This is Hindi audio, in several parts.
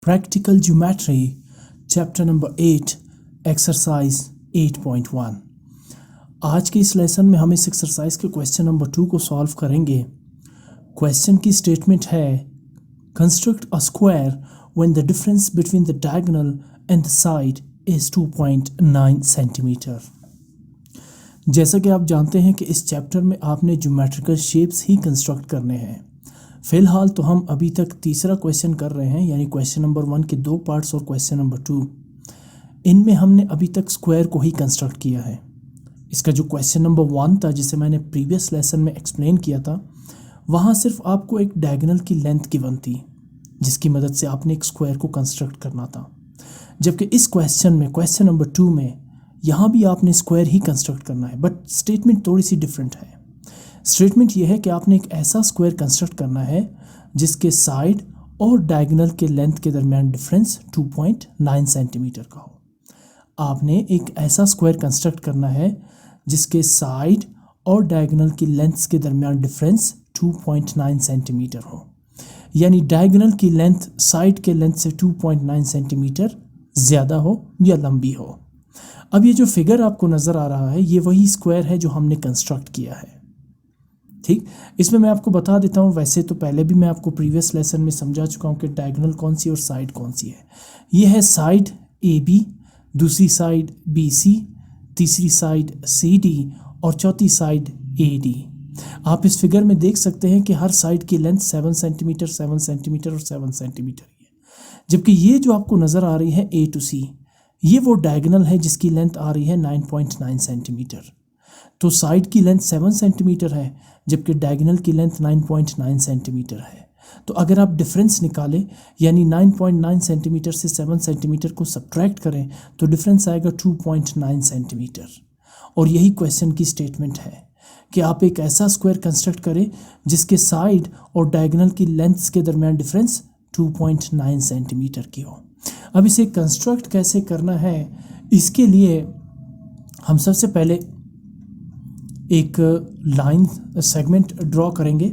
Practical Geometry, Chapter number 8, Exercise 8.1। आज के इस लेसन में हम इस एक्सरसाइज के क्वेश्चन नंबर 2 को सॉल्व करेंगे। क्वेश्चन की स्टेटमेंट है, construct a square when the difference between the diagonal and the side is 2.9 centimetre. जैसा कि आप जानते हैं कि इस चैप्टर में आपने ज्योमेट्रिकल शेप्स ही कंस्ट्रक्ट करने हैं। फ़िलहाल तो हम अभी तक तीसरा क्वेश्चन कर रहे हैं, यानी क्वेश्चन नंबर 1 के 2 पार्ट्स और क्वेश्चन नंबर 2। इनमें हमने अभी तक स्क्वायर को ही कंस्ट्रक्ट किया है। इसका जो क्वेश्चन नंबर 1 था, जिसे मैंने प्रीवियस लेसन में एक्सप्लेन किया था, वहाँ सिर्फ आपको एक डायगोनल की लेंथ गिवन थी, जिसकी मदद से आपने एक स्क्वायर को कंस्ट्रक्ट करना था। जबकि इस क्वेश्चन में, क्वेश्चन नंबर 2 में, यहाँ भी आपने स्क्वायर ही कंस्ट्रक्ट करना है, बट स्टेटमेंट थोड़ी सी डिफरेंट है। स्टेटमेंट यह है कि आपने एक ऐसा स्क्वायर कंस्ट्रक्ट करना है जिसके साइड और डायगोनल के लेंथ के दरमियान डिफरेंस 2.9 सेंटीमीटर का हो। आपने एक ऐसा स्क्वायर कंस्ट्रक्ट करना है जिसके साइड और डायगोनल की लेंथ्स के दरमियान डिफरेंस 2.9 सेंटीमीटर हो, यानी डायगोनल की लेंथ साइड के लेंथ से 2.9 सेंटीमीटर ज़्यादा हो या लंबी हो। अब ये जो फिगर आपको नज़र आ रहा है, ये वही स्क्वायर है जो हमने कंस्ट्रक्ट किया है। ठीक, इसमें मैं आपको बता देता हूँ, वैसे तो पहले भी मैं आपको प्रीवियस लेसन में समझा चुका हूँ कि डायगोनल कौन सी और साइड कौन सी है। ये है साइड AB, दूसरी साइड BC, तीसरी साइड CD और चौथी साइड AD। आप इस फिगर में देख सकते हैं कि हर साइड की लेंथ 7 सेंटीमीटर, 7 सेंटीमीटर और 7 सेंटीमीटर है। जबकि ये जो आपको नज़र आ रही है A to C, ये वो डायगोनल है जिसकी लेंथ आ रही है 9.9 सेंटीमीटर। तो साइड की लेंथ 7 सेंटीमीटर है, जबकि डायगोनल की लेंथ 9.9 सेंटीमीटर है। तो अगर आप डिफरेंस निकालें, यानी 9.9 सेंटीमीटर से 7 सेंटीमीटर को सब्ट्रैक्ट करें, तो डिफरेंस आएगा 2.9 सेंटीमीटर। और यही क्वेश्चन की स्टेटमेंट है कि आप एक ऐसा स्क्वायर कंस्ट्रक्ट करें जिसके साइड और डायगोनल की लेंथ्स के दरमियान डिफरेंस 2.9 सेंटीमीटर की हो। अब इसे कंस्ट्रक्ट कैसे करना है, इसके लिए हम सबसे पहले एक लाइन सेगमेंट ड्रॉ करेंगे।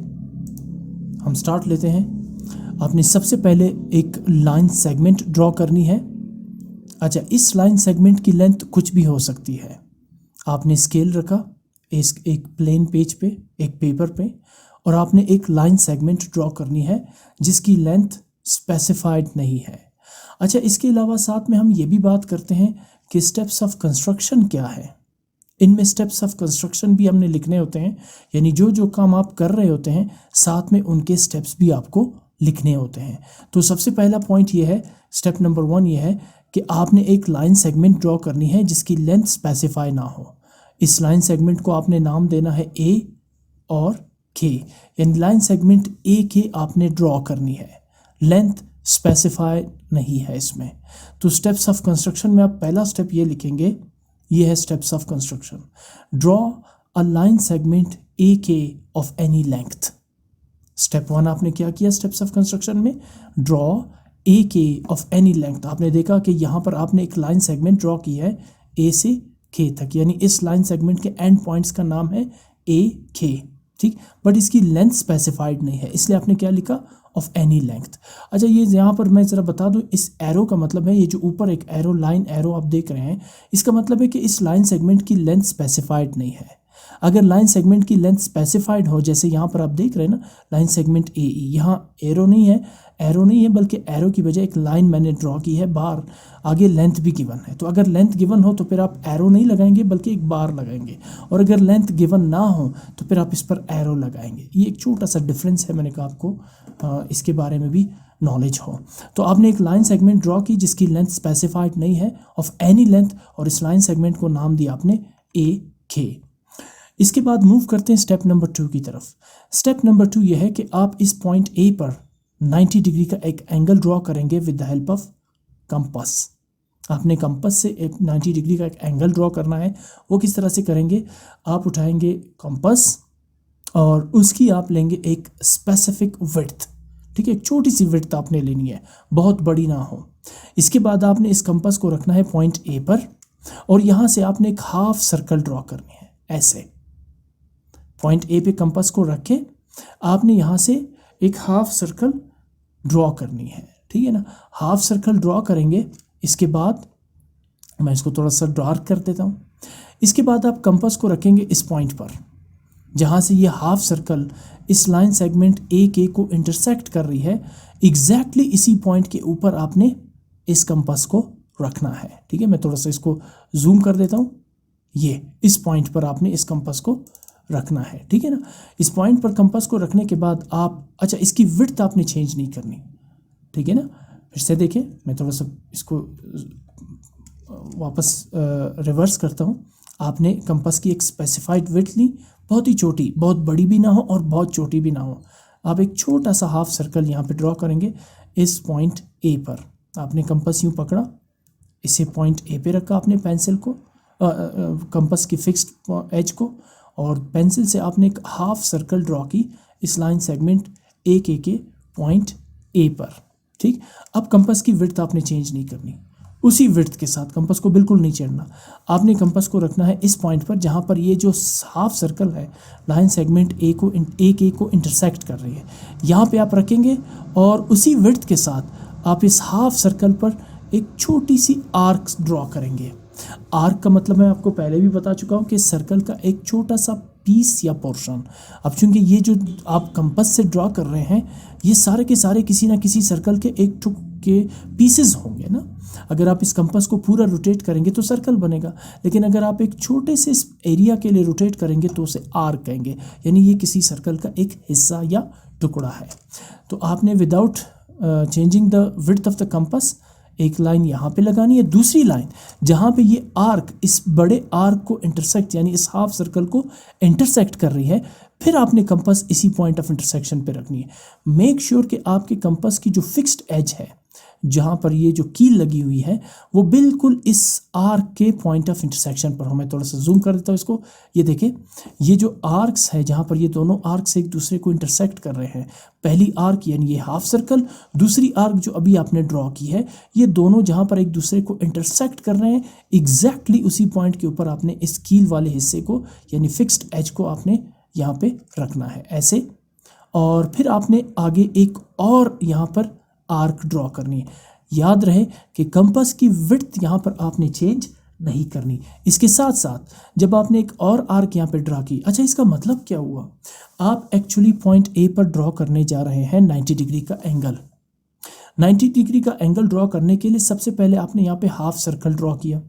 हम स्टार्ट लेते हैं। आपने सबसे पहले एक लाइन सेगमेंट ड्रॉ करनी है। अच्छा, इस लाइन सेगमेंट की लेंथ कुछ भी हो सकती है। आपने स्केल रखा एक प्लेन पेज पे, एक पेपर पे, और आपने एक लाइन सेगमेंट ड्रॉ करनी है जिसकी लेंथ स्पेसिफाइड नहीं है। अच्छा, इसके अलावा साथ में हम ये भी बात करते हैं कि स्टेप्स ऑफ कंस्ट्रक्शन क्या है। इनमें स्टेप्स ऑफ कंस्ट्रक्शन भी हमने लिखने होते हैं, यानी जो जो काम आप कर रहे होते हैं साथ में उनके स्टेप्स भी आपको लिखने होते हैं। तो सबसे पहला पॉइंट ये है, स्टेप नंबर 1 ये है कि आपने एक लाइन सेगमेंट ड्रॉ करनी है जिसकी लेंथ स्पेसिफाई ना हो। इस लाइन सेगमेंट को आपने नाम देना है A और K, यानी लाइन सेगमेंट A के आपने ड्रॉ करनी है, लेंथ स्पेसिफाई नहीं है इसमें। तो स्टेप्स ऑफ कंस्ट्रक्शन में आप पहला स्टेप ये लिखेंगे, ये है steps of construction. Draw a line segment AK of any length. Step 1 आपने क्या किया स्टेप्स ऑफ कंस्ट्रक्शन में, draw AK of any length. आपने देखा कि यहाँ पर आपने एक लाइन सेगमेंट ड्रॉ की है A से K तक, यानी इस लाइन सेगमेंट के एंड पॉइंट्स का नाम है AK। ठीक, बट इसकी लेंथ स्पेसिफाइड नहीं है, इसलिए आपने क्या लिखा, ऑफ एनी लेंथ। अच्छा, ये यहाँ पर मैं ज़रा बता दूँ, इस एरो का मतलब है, ये जो ऊपर एक एरो, लाइन एरो आप देख रहे हैं, इसका मतलब है कि इस लाइन सेगमेंट की लेंथ स्पेसिफाइड नहीं है। अगर लाइन सेगमेंट की लेंथ स्पेसिफाइड हो, जैसे यहाँ पर आप देख रहे हैं ना, लाइन सेगमेंट AE, यहाँ एरो नहीं है, बल्कि एरो की बजाय एक लाइन मैंने ड्रॉ की है बार, आगे लेंथ भी गिवन है। तो अगर लेंथ गिवन हो तो फिर आप एरो नहीं लगाएंगे बल्कि एक बार लगाएंगे, और अगर लेंथ गिवन ना हो तो फिर आप इस पर एरो लगाएंगे। ये एक छोटा सा डिफरेंस है, मैंने कहा आपको इसके बारे में भी नॉलेज हो। तो आपने एक लाइन सेगमेंट ड्रॉ की जिसकी लेंथ स्पेसिफाइड नहीं है, ऑफ एनी लेंथ, और इस लाइन सेगमेंट को नाम दिया आपने AK। इसके बाद मूव करते हैं स्टेप नंबर 2 की तरफ। स्टेप नंबर 2 यह है कि आप इस पॉइंट A पर 90 डिग्री का एक एंगल ड्रॉ करेंगे with the help of compass. आपने कंपास से एक 90 डिग्री का एक एंगल ड्रॉ करना है। वो किस तरह से करेंगे, आप उठाएंगे कंपास और उसकी आप लेंगे एक स्पेसिफिक विड्थ। ठीक है, एक छोटी सी विड्थ आपने लेनी है, बहुत बड़ी ना हो। इसके बाद आपने इस कंपास को रखना है पॉइंट A पर, और यहाँ से आपने एक हाफ सर्कल ड्रॉ करनी है। ऐसे पॉइंट A पे कंपास को रख के आपने यहाँ से एक हाफ सर्कल ड्रॉ करनी है। ठीक है ना। हाफ सर्कल ड्रॉ करेंगे, इसके बाद मैं इसको थोड़ा सा डार्क कर देता हूँ। इसके बाद आप कंपास को रखेंगे इस पॉइंट पर जहाँ से ये हाफ सर्कल इस लाइन सेगमेंट ए के को इंटरसेक्ट कर रही है। एग्जैक्टली इसी पॉइंट के ऊपर आपने इस कंपास को रखना है। ठीक है, मैं थोड़ा सा इसको जूम कर देता हूँ। ये इस पॉइंट पर आपने इस कंपास को रखना है। ठीक है ना। इस पॉइंट पर कंपास को रखने के बाद आप, अच्छा, इसकी विड्थ आपने चेंज नहीं करनी। ठीक है ना। फिर से देखें, मैं थोड़ा सा इसको वापस रिवर्स करता हूँ। आपने कंपास की एक स्पेसिफाइड विड्थ ली, बहुत ही छोटी, बहुत बड़ी भी ना हो और बहुत छोटी भी ना हो। आप एक छोटा सा हाफ सर्कल यहाँ पे ड्रॉ करेंगे इस पॉइंट ए पर। आपने कंपास यूँ पकड़ा, इसे पॉइंट ए पे रखा आपने पेंसिल को, कंपास की फिक्स्ड एज को, और पेंसिल से आपने एक हाफ सर्कल ड्रॉ की इस लाइन सेगमेंट ए के पॉइंट ए पर। ठीक, अब कंपास की विड्थ आपने चेंज नहीं करनी, उसी विड्थ के साथ कंपास को बिल्कुल नहीं चढ़ना। आपने कंपास को रखना है इस पॉइंट पर जहाँ पर ये जो हाफ सर्कल है लाइन सेगमेंट ए के को इंटरसेक्ट कर रही है, यहाँ पे आप रखेंगे और उसी विड्थ के साथ आप इस हाफ सर्कल पर एक छोटी सी आर्क ड्रॉ करेंगे। आर्क का मतलब मैं आपको पहले भी बता चुका हूँ कि सर्कल का एक छोटा सा पीस या पोर्शन। अब चूंकि ये जो आप कंपास से ड्रॉ कर रहे हैं ये सारे के सारे किसी ना किसी सर्कल के एक टुक के पीसेस होंगे ना। अगर आप इस कंपास को पूरा रोटेट करेंगे तो सर्कल बनेगा, लेकिन अगर आप एक छोटे से एरिया के लिए रोटेट करेंगे तो उसे आर्क कहेंगे, यानी ये किसी सर्कल का एक हिस्सा या टुकड़ा है। तो आपने without changing the width of the compass एक लाइन यहाँ पे लगानी है, दूसरी लाइन जहाँ पे ये आर्क इस बड़े आर्क को इंटरसेक्ट, यानी इस हाफ सर्कल को इंटरसेक्ट कर रही है, फिर आपने कंपास इसी पॉइंट ऑफ इंटरसेक्शन पे रखनी है। मेक श्योर कि आपके कंपास की जो फिक्स्ड एज है, जहाँ पर ये जो कील लगी हुई है, वो बिल्कुल इस आर्क के पॉइंट ऑफ इंटरसेक्शन पर हो। मैं थोड़ा सा जूम कर देता हूँ इसको। ये देखें, ये जो आर्क्स है जहाँ पर ये दोनों आर्क्स एक दूसरे को इंटरसेक्ट कर रहे हैं, पहली आर्क यानी ये हाफ सर्कल, दूसरी आर्क जो अभी आपने ड्रॉ की है, ये दोनों जहाँ पर एक दूसरे को इंटरसेक्ट कर रहे हैं, एग्जैक्टली उसी पॉइंट के ऊपर आपने इस कील वाले हिस्से को यानी फिक्स्ड एज को आपने यहाँ पे रखना है ऐसे। और फिर आपने आगे एक और यहाँ पर आर्क ड्रॉ करनी है। याद रहे कि कंपास की विड्थ यहाँ पर आपने चेंज नहीं करनी। इसके साथ साथ जब आपने एक और आर्क यहाँ पे ड्रॉ की, अच्छा, इसका मतलब क्या हुआ, आप एक्चुअली पॉइंट ए पर ड्रॉ करने जा रहे हैं 90 डिग्री का एंगल। 90 डिग्री का एंगल ड्रॉ करने के लिए सबसे पहले आपने यहाँ पे हाफ सर्कल ड्रॉ किया।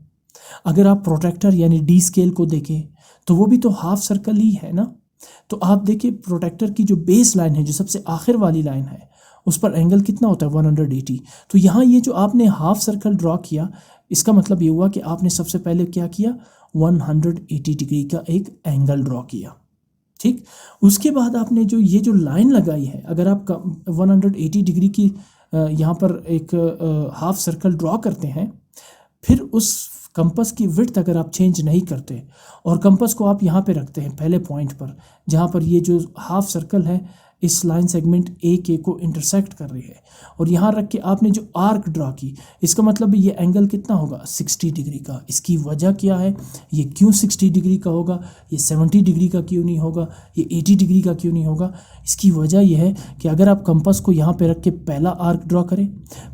अगर आप प्रोट्रैक्टर यानी डी स्केल को देखें तो वो भी तो हाफ सर्कल ही है ना। तो आप देखिए प्रोट्रैक्टर की जो बेस लाइन है, जो सबसे आखिर वाली लाइन है, उस पर एंगल कितना होता है 180। तो यहाँ ये जो आपने हाफ सर्कल ड्रॉ किया, इसका मतलब ये हुआ कि आपने सबसे पहले क्या किया, 180 डिग्री का एक एंगल ड्रॉ किया। ठीक, उसके बाद आपने जो ये जो लाइन लगाई है, अगर आप 180 डिग्री की यहाँ पर एक हाफ सर्कल ड्रॉ करते हैं, फिर उस कंपास की विड्थ अगर आप चेंज नहीं करते और कंपास को आप यहाँ पे रखते हैं पहले पॉइंट पर जहाँ पर ये जो हाफ सर्कल है इस लाइन सेगमेंट ए के को इंटरसेक्ट कर रही है, और यहाँ रख के आपने जो आर्क ड्रॉ की, इसका मतलब ये एंगल कितना होगा, 60 डिग्री का। इसकी वजह क्या है, ये क्यों 60 डिग्री का होगा, ये 70 डिग्री का क्यों नहीं होगा, ये 80 डिग्री का क्यों नहीं होगा। इसकी वजह यह है कि अगर आप कंपास को यहाँ पे रख के पहला आर्क ड्रॉ करें,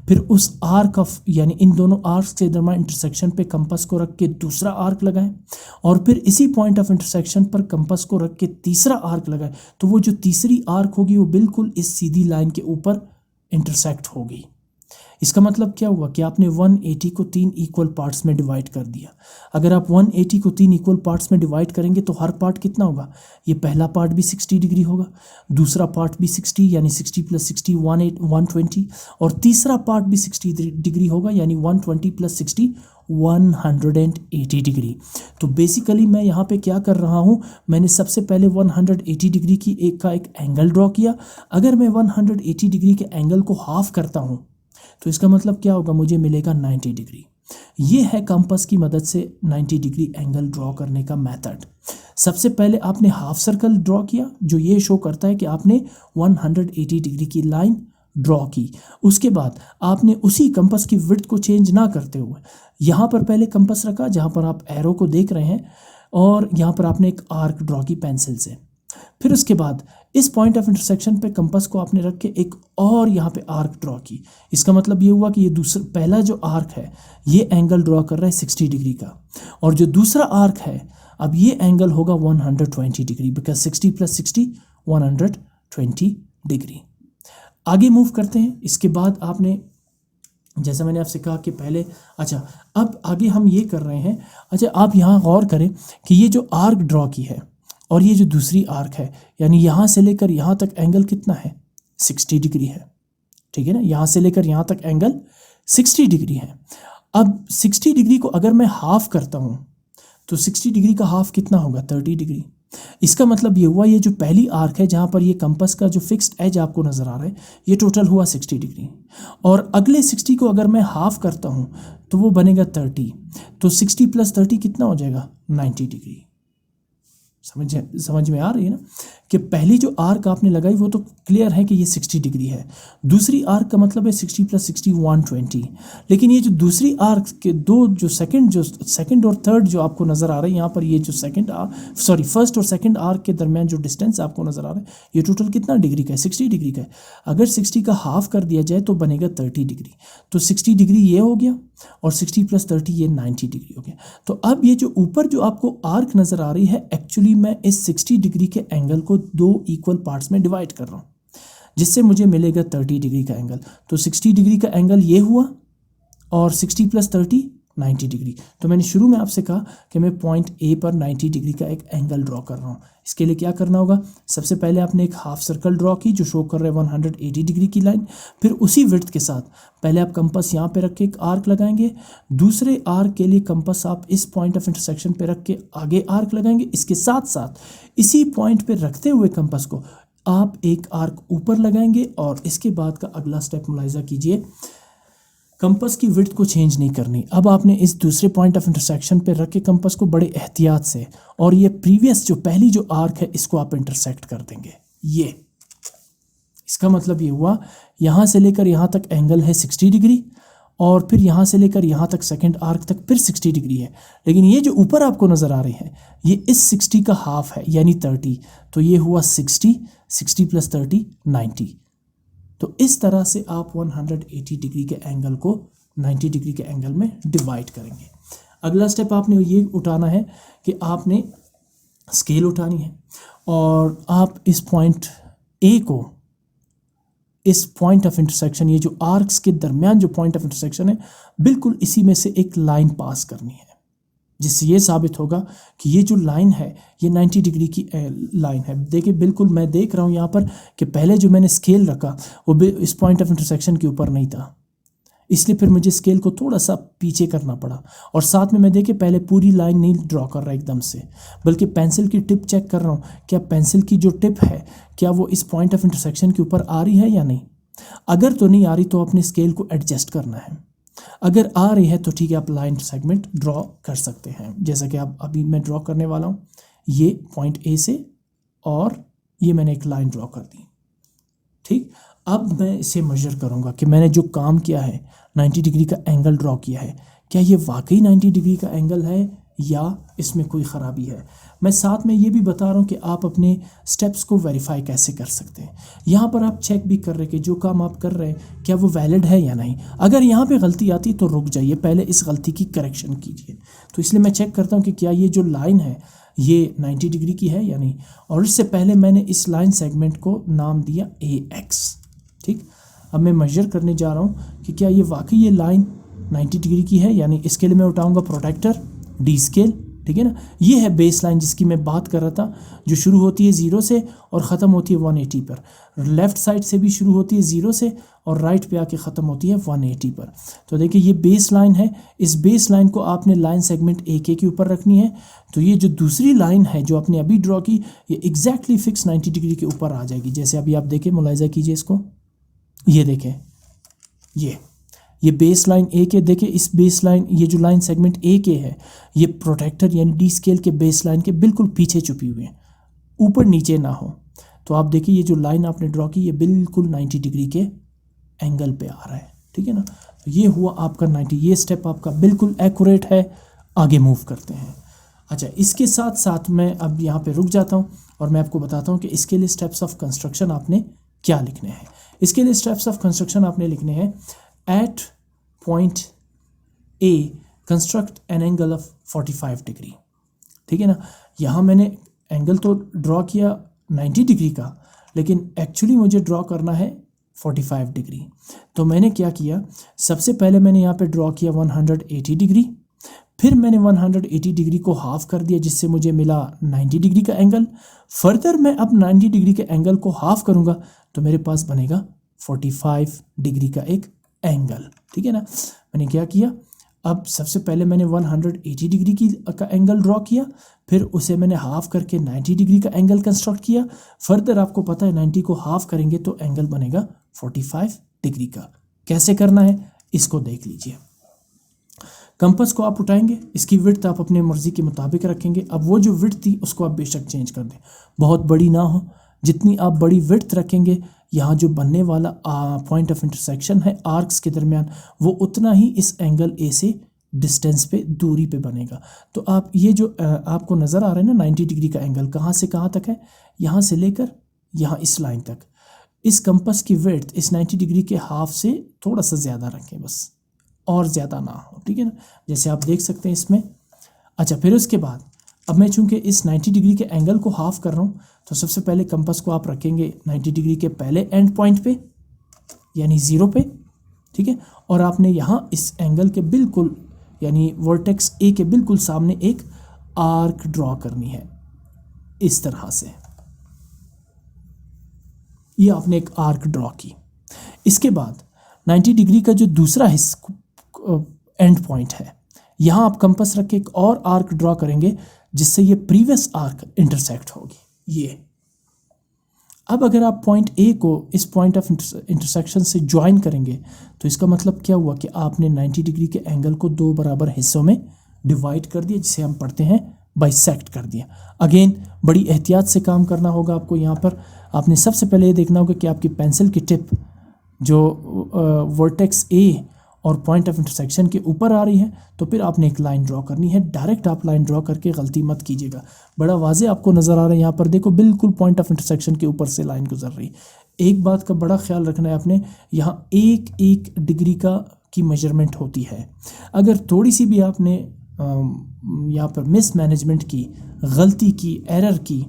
फिर उस आर्क ऑफ यानी इन दोनों आर्क्स के दरम्यान इंटरसेक्शन पे कंपास को रख के दूसरा आर्क लगाएं, और फिर इसी पॉइंट ऑफ इंटरसेक्शन पर कंपास को रख के तीसरा आर्क लगाएं, तो वो जो तीसरी आर्क होगी वो बिल्कुल इस सीधी लाइन के ऊपर इंटरसेक्ट होगी। इसका मतलब क्या हुआ कि आपने 180 को 3 इक्वल पार्ट्स में डिवाइड कर दिया। अगर आप 180 को 3 इक्वल पार्ट्स में डिवाइड करेंगे तो हर पार्ट कितना होगा, ये पहला पार्ट भी 60 डिग्री होगा, दूसरा पार्ट भी 60 यानी 60 + 60 120, और तीसरा पार्ट भी 60 डिग्री होगा यानी 120 + 60 180 डिग्री। तो बेसिकली मैं यहाँ पे क्या कर रहा हूँ, मैंने सबसे पहले 180 डिग्री की एक एंगल ड्रॉ किया। अगर मैं 180 डिग्री के एंगल को हाफ करता हूँ तो इसका मतलब क्या होगा, मुझे मिलेगा 90 डिग्री। ये है कंपास की मदद से 90 डिग्री एंगल ड्रॉ करने का मेथड। सबसे पहले आपने हाफ सर्कल ड्रॉ किया जो ये शो करता है कि आपने 180 डिग्री की लाइन ड्रॉ की। उसके बाद आपने उसी कंपास की विड्थ को चेंज ना करते हुए यहाँ पर पहले कंपास रखा जहाँ पर आप एरो को देख रहे हैं, और यहाँ पर आपने एक आर्क ड्रॉ की पेंसिल से। फिर उसके बाद इस पॉइंट ऑफ इंटरसेक्शन पे कंपास को आपने रख के एक और यहाँ पे आर्क ड्रॉ की। इसका मतलब ये हुआ कि ये दूसरा पहला जो आर्क है ये एंगल ड्रॉ कर रहा है 60 डिग्री का, और जो दूसरा आर्क है अब ये एंगल होगा 120 डिग्री, बिकॉज 60 + 60 120 डिग्री। आगे मूव करते हैं। इसके बाद आपने, जैसा मैंने आपसे कहा कि पहले, अच्छा अब आगे हम ये कर रहे हैं। अच्छा आप यहाँ गौर करें कि ये जो आर्क ड्रॉ की है और ये जो दूसरी आर्क है, यानी यहाँ से लेकर यहाँ तक एंगल कितना है, 60 डिग्री है, ठीक है ना। यहाँ से लेकर यहाँ तक एंगल 60 डिग्री है। अब 60 डिग्री को अगर मैं हाफ करता हूँ तो 60 डिग्री का हाफ कितना होगा, 30 डिग्री। इसका मतलब ये हुआ ये जो पहली आर्क है जहाँ पर ये कंपास का जो फिक्स्ड एज आपको नज़र आ रहा है ये टोटल हुआ 60 डिग्री, और अगले 60 को अगर मैं हाफ करता हूँ तो वो बनेगा 30, तो 60 + 30 कितना हो जाएगा, 90 डिग्री। समझ में आ रही है ना कि पहली जो आर्क आपने लगाई वो तो क्लियर है कि ये 60 डिग्री है, दूसरी आर्क का मतलब है 60 + 60 120, लेकिन ये जो दूसरी आर्क के दो जो सेकंड और थर्ड जो आपको नज़र आ रहा है यहाँ पर, ये जो फर्स्ट और सेकंड आर्क के दरमियान जो डिस्टेंस आपको नज़र आ रहा है ये टोटल कितना डिग्री का है, 60 डिग्री का है। अगर 60 का हाफ कर दिया जाए तो बनेगा 30 डिग्री, तो 60 डिग्री ये हो गया और 60 + 30 ये 90 डिग्री हो गया। तो अब ये जो ऊपर जो आपको आर्क नज़र आ रही है एक्चुअली मैं इस 60 डिग्री के एंगल को 2 इक्वल पार्ट्स में डिवाइड कर रहा हूँ, जिससे मुझे मिलेगा 30 डिग्री का एंगल। तो 60 डिग्री का एंगल ये हुआ और 60 + 30 90 डिग्री। तो मैंने शुरू में आपसे कहा कि मैं पॉइंट ए पर 90 डिग्री का एक एंगल ड्रॉ कर रहा हूँ। इसके लिए क्या करना होगा, सबसे पहले आपने एक हाफ सर्कल ड्रॉ की जो शो कर रहा है 180 डिग्री की लाइन। फिर उसी विड्थ के साथ पहले आप कंपास यहाँ पे रख के एक आर्क लगाएंगे, दूसरे आर्क के लिए कंपास आप इस पॉइंट ऑफ इंटरसेक्शन पे रख के आगे आर्क लगाएंगे। इसके साथ साथ इसी पॉइंट पे रखते हुए कंपास को आप एक आर्क ऊपर लगाएंगे, और इसके बाद का अगला स्टेप मुलाहिजा कीजिए, कंपास की विड्थ को चेंज नहीं करनी। अब आपने इस दूसरे पॉइंट ऑफ इंटरसेक्शन पे रख के कंपास को बड़े एहतियात से, और ये प्रीवियस जो पहली जो आर्क है इसको आप इंटरसेक्ट कर देंगे। ये इसका मतलब ये हुआ यहाँ से लेकर यहाँ तक एंगल है 60 डिग्री, और फिर यहाँ से लेकर यहाँ तक सेकंड आर्क तक फिर 60 डिग्री है, लेकिन ये जो ऊपर आपको नज़र आ रही है ये इस 60 का हाफ है यानी 30, तो ये हुआ 60 + 30 90। तो इस तरह से आप 180 डिग्री के एंगल को 90 डिग्री के एंगल में डिवाइड करेंगे। अगला स्टेप आपने ये उठाना है कि आपने स्केल उठानी है, और आप इस पॉइंट ए को, इस पॉइंट ऑफ इंटरसेक्शन, ये जो आर्क्स के दरमियान जो पॉइंट ऑफ इंटरसेक्शन है बिल्कुल इसी में से एक लाइन पास करनी है, जिससे ये साबित होगा कि ये जो लाइन है ये 90 डिग्री की लाइन है। देखिए बिल्कुल मैं देख रहा हूँ यहाँ पर कि पहले जो मैंने स्केल रखा वो इस पॉइंट ऑफ इंटरसेक्शन के ऊपर नहीं था, इसलिए फिर मुझे स्केल को थोड़ा सा पीछे करना पड़ा, और साथ में मैं देखिए पहले पूरी लाइन नहीं ड्रॉ कर रहा एकदम से, बल्कि पेंसिल की टिप चेक कर रहा हूँ, क्या पेंसिल की जो टिप है क्या वो इस पॉइंट ऑफ इंटरसेक्शन के ऊपर आ रही है या नहीं। अगर तो नहीं आ रही तो अपने स्केल को एडजस्ट करना है, अगर आ रही है तो ठीक है आप लाइन सेगमेंट ड्रॉ कर सकते हैं, जैसा कि आप अभी मैं ड्रॉ करने वाला हूँ। ये पॉइंट ए से और ये मैंने एक लाइन ड्रॉ कर दी, ठीक। अब मैं इसे मेजर करूँगा कि मैंने जो काम किया है 90 डिग्री का एंगल ड्रॉ किया है, क्या ये वाकई 90 डिग्री का एंगल है या इसमें कोई ख़राबी है। मैं साथ में ये भी बता रहा हूँ कि आप अपने स्टेप्स को वेरीफाई कैसे कर सकते हैं। यहाँ पर आप चेक भी कर रहे कि जो काम आप कर रहे हैं क्या वो वैलिड है या नहीं। अगर यहाँ पे गलती आती तो रुक जाइए, पहले इस गलती की करेक्शन कीजिए। तो इसलिए मैं चेक करता हूँ कि क्या ये जो लाइन है ये 90 डिग्री की है या नहीं, और इससे पहले मैंने इस लाइन सेगमेंट को नाम दिया AX, ठीक। अब मैं मेजर करने जा रहा हूँ कि क्या ये वाकई ये लाइन 90 डिग्री की है, यानी इसके लिए मैं उठाऊँगा प्रोटेक्टर D स्केल, ठीक है ना। ये है बेस लाइन जिसकी मैं बात कर रहा था, जो शुरू होती है 0 से और ख़त्म होती है 180 पर। लेफ़्ट साइड से भी शुरू होती है 0 से और राइट पे आके ख़त्म होती है 180 पर। तो देखिए ये बेस लाइन है, इस बेस लाइन को आपने लाइन सेगमेंट AK के ऊपर रखनी है। तो ये जो दूसरी लाइन है जो आपने अभी ड्रॉ की ये एग्जैक्टली फिक्स 90 डिग्री के ऊपर आ जाएगी। जैसे अभी आप देखें, मुलाहिजा कीजिए इसको, ये देखें ये बेस लाइन AK, देखें इस बेस लाइन, ये जो लाइन सेगमेंट AK है ये प्रोटेक्टर यानी D स्केल के बेस लाइन के बिल्कुल पीछे छुपी हुई है, ऊपर नीचे ना हो। तो आप देखिए ये जो लाइन आपने ड्रॉ की ये बिल्कुल 90 डिग्री के एंगल पे आ रहा है, ठीक है ना। तो ये हुआ आपका 90, ये स्टेप आपका बिल्कुल एक्यूरेट है। आगे मूव करते हैं। अच्छा, इसके साथ साथ मैं अब यहाँ पे रुक जाता हूँ और मैं आपको बताता हूँ कि इसके लिए स्टेप्स ऑफ कंस्ट्रक्शन आपने क्या लिखने हैं। इसके लिए स्टेप्स ऑफ कंस्ट्रक्शन आपने लिखने हैं, at point A construct an angle of 45 degree. ठीक है ना, यहाँ मैंने एंगल तो ड्रॉ किया 90 डिग्री का, लेकिन एक्चुअली मुझे ड्रॉ करना है 45 डिग्री। तो मैंने क्या किया, सबसे पहले मैंने यहाँ पे ड्रॉ किया 180 डिग्री, फिर मैंने 180 डिग्री को हाफ कर दिया जिससे मुझे मिला 90 डिग्री का एंगल। फर्दर मैं अब 90 डिग्री के एंगल को हाफ करूँगा तो मेरे पास बनेगा 45 डिग्री का एक एंगल। ठीक है ना, मैंने क्या किया, अब सबसे पहले मैंने 180 डिग्री का एंगल ड्रॉ किया, फिर उसे मैंने हाफ करके 90 डिग्री का एंगल कंस्ट्रक्ट किया। फर्दर आपको पता है 90 को हाफ करेंगे तो एंगल बनेगा 45 डिग्री का। कैसे करना है इसको देख लीजिए। कंपास को आप उठाएंगे, इसकी विड्थ आप अपने मर्जी के मुताबिक रखेंगे। अब वो जो विड्थ थी उसको आप बेशक चेंज कर दें, बहुत बड़ी ना हो, जितनी आप बड़ी विड्थ रखेंगे यहाँ जो बनने वाला पॉइंट ऑफ इंटरसेक्शन है आर्क्स के दरमियान, वो उतना ही इस एंगल ए से डिस्टेंस पे, दूरी पे बनेगा। तो आप ये जो आपको नज़र आ रहा है ना 90 डिग्री का एंगल, कहाँ से कहाँ तक है, यहाँ से लेकर यहाँ इस लाइन तक। इस कंपास की विड्थ इस 90 डिग्री के हाफ से थोड़ा सा ज़्यादा रखें बस, और ज़्यादा ना हो। ठीक है ना, जैसे आप देख सकते हैं इसमें। अच्छा, फिर उसके बाद अब मैं चूँकि इस 90 डिग्री के एंगल को हाफ कर रहा हूँ तो सबसे पहले कंपास को आप रखेंगे 90 डिग्री के पहले एंड पॉइंट पे, यानी 0 पे। ठीक है, और आपने यहाँ इस एंगल के बिल्कुल यानी वर्टेक्स ए के बिल्कुल सामने एक आर्क ड्रॉ करनी है इस तरह से। ये आपने एक आर्क ड्रॉ की। इसके बाद 90 डिग्री का जो दूसरा हिस्सा एंड पॉइंट है, यहाँ आप कंपास रख के एक और आर्क ड्रॉ करेंगे जिससे ये प्रीवियस आर्क इंटरसेक्ट होगी। ये अब अगर आप पॉइंट ए को इस पॉइंट ऑफ इंटरसेक्शन से ज्वाइन करेंगे तो इसका मतलब क्या हुआ कि आपने 90 डिग्री के एंगल को दो बराबर हिस्सों में डिवाइड कर दिया, जिसे हम पढ़ते हैं बाइसेक्ट कर दिया। अगेन बड़ी एहतियात से काम करना होगा आपको। यहाँ पर आपने सबसे पहले ये देखना होगा कि आपकी पेंसिल की टिप जो वर्टेक्स ए और पॉइंट ऑफ इंटरसेक्शन के ऊपर आ रही है, तो फिर आपने एक लाइन ड्रॉ करनी है। डायरेक्ट आप लाइन ड्रॉ करके गलती मत कीजिएगा। बड़ा वाजे आपको नज़र आ रहा है यहाँ पर, देखो बिल्कुल पॉइंट ऑफ इंटरसेक्शन के ऊपर से लाइन गुजर रही। एक बात का बड़ा ख्याल रखना है आपने, यहाँ एक एक डिग्री की मेजरमेंट होती है। अगर थोड़ी सी भी आपने यहाँ पर मिस मैनेजमेंट की, गलती की, एरर की,